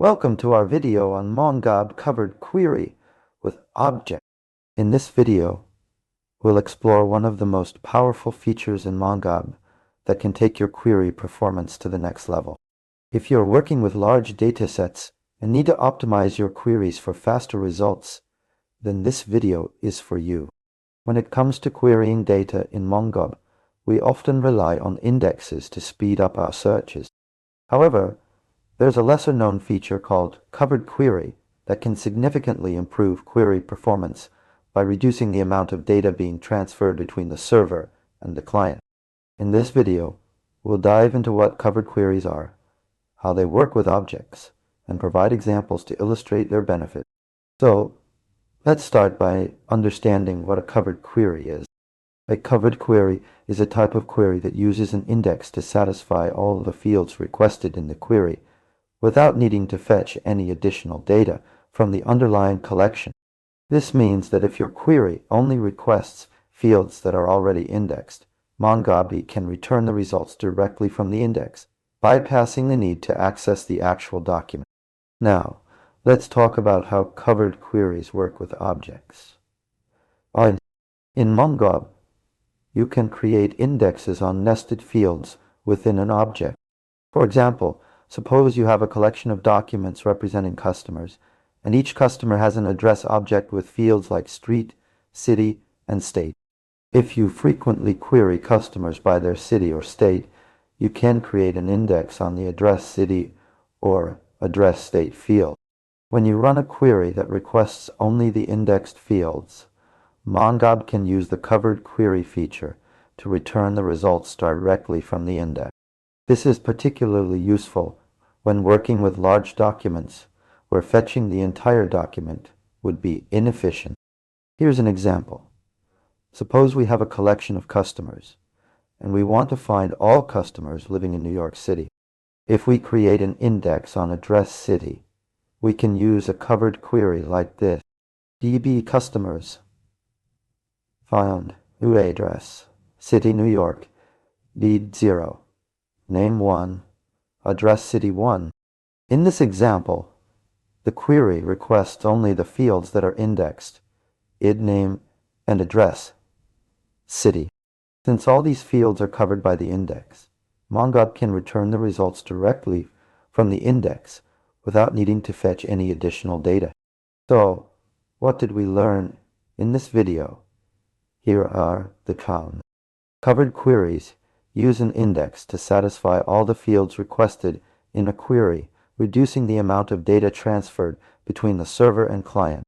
Welcome to our video on MongoDB Covered Query with Object. In this video, we'll explore one of the most powerful features in MongoDB that can take your query performance to the next level. If you're working with large datasets and need to optimize your queries for faster results, then this video is for you. When it comes to querying data in MongoDB, we often rely on indexes to speed up our searches. However, there's a lesser-known feature called Covered Query that can significantly improve query performance by reducing the amount of data being transferred between the server and the client. In this video, we'll dive into what covered queries are, how they work with objects, and provide examples to illustrate their benefit. So, let's start by understanding what a covered query is. A covered query is a type of query that uses an index to satisfy all the fields requested in the query, without needing to fetch any additional data from the underlying collection. This means that if your query only requests fields that are already indexed, MongoDB can return the results directly from the index, bypassing the need to access the actual document. Now, let's talk about how covered queries work with objects. In MongoDB, you can create indexes on nested fields within an object. For example, suppose you have a collection of documents representing customers, and each customer has an address object with fields like street, city, and state. If you frequently query customers by their city or state, you can create an index on the address city or address state field. When you run a query that requests only the indexed fields, MongoDB can use the covered query feature to return the results directly from the index. This is particularly useful when working with large documents where fetching the entire document would be inefficient. Here's an example. Suppose we have a collection of customers, and we want to find all customers living in New York City. If we create an index on address city, we can use a covered query like this. DB customers found new address, city New York, deed 0, name 1, address city 1. In this example, the query requests only the fields that are indexed, id name and address, city. Since all these fields are covered by the index, MongoDB can return the results directly from the index without needing to fetch any additional data. So, what did we learn in this video? Here are the cons. Covered queries use an index to satisfy all the fields requested in a query, reducing the amount of data transferred between the server and client.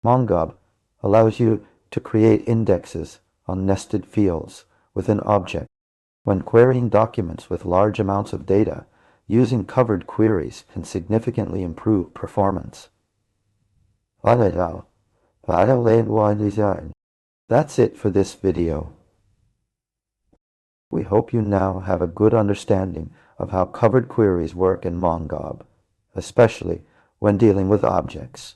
MongoDB allows you to create indexes on nested fields with an object. When querying documents with large amounts of data, using covered queries can significantly improve performance. That's it for this video. We hope you now have a good understanding of how covered queries work in MongoDB, especially when dealing with objects.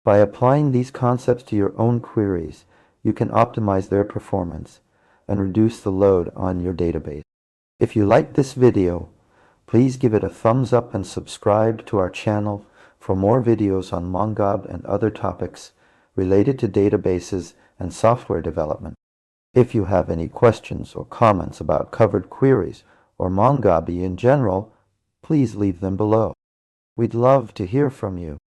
By applying these concepts to your own queries, you can optimize their performance and reduce the load on your database. If you liked this video, please give it a thumbs up and subscribe to our channel for more videos on MongoDB and other topics related to databases and software development. If you have any questions or comments about covered queries or MongoDB in general, please leave them below. We'd love to hear from you.